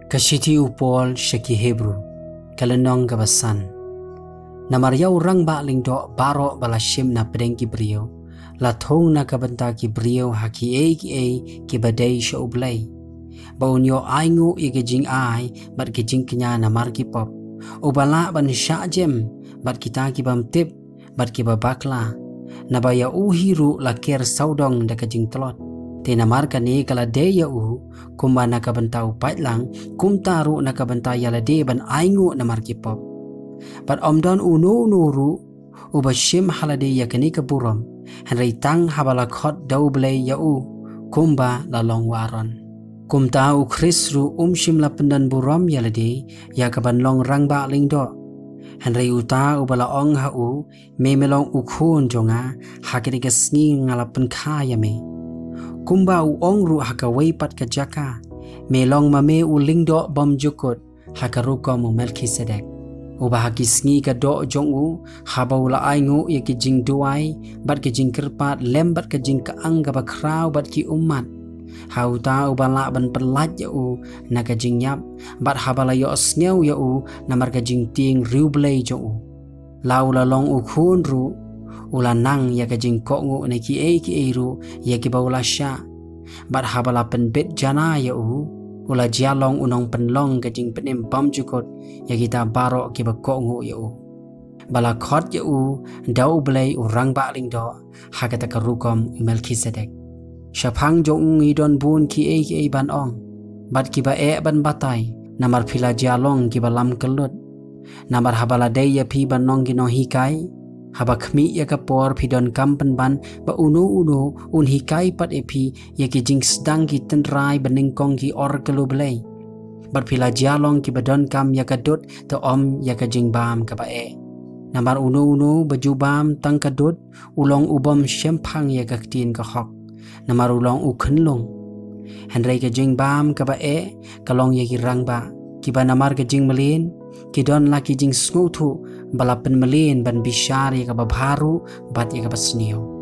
Kasiti upol syaki Hebrew kalenong gabasan namar yau rang ba ling do baro balashim na pedengki brio la thong na kabanta ki brio haki ki badai sha ublai baun yo aingu ige jing ai bat ki jing knya namar ki pop ubala ban sha jem bat kita ki bam tip bat ki babakla nabaya uhiru la ker saudong da ka jing telot te namar kani kala de ya u kumba na kabanta upat lang kumtaru na kabanta yala de ban aingu namar ki pop bat omdon unu nuru ubashim halade yakani kaburam hanrai tang habala khot dauble ya u kumba la long waron kumta u krisru shim la pendan buram yalade yakaban long rangba lingdo hanrai uta ubala ong ha u memelong ukhun jonga hakini ka sngi ngalapen khaya me kumba u ong ru hakawai pat ka jaka melong mame u lingdo bom jukut hakaruko mu Melkisedek ubahaki sngi ka do jong u habau la aingu ya ki jing duai bat ki jing kerpat lembat ka jing ka angga ba krau bat ki umat hauta ubala ban pelat ya u na ka jing yap bat habala yo sneu ya u namar ka jing ting riublei jong u lau la long u khun ru ula nang ya ka jing ko ngu na ki ru ya ki baula sha bat habala pen bet jana ya u ula jialong unong penlong ka jing penim bam jukot ya kita baro ki ba ko ngu ya u bala khot ya u dau blei urang ba ling do hakata ka rukom Melkisedek shaphang jong idon bun ki ban ong bat ki ba ban batai namar phila jialong ki ba lam kelut namar habala dei ya phi ban nong ki no hikai haba khmi ya ka por phidon kampen ban ba unu un hikai pat epi ya ki jing sedang ki tenrai bening kong ki or kelu blei bat phila jialong ki badon kam ya ka dot to om ya ka jing bam ka ba namar unu baju bam tang ka dot ulong ubom shemphang ya ka tin ka hok namar ulong u khnlong hanrei ka jing bam ka ba kalong ya ki rang ba ki ba namar ka jing melin ki don la ki jing sngu thu balapen melin ban bishar ya ka ba bharu bat ya ka ba snio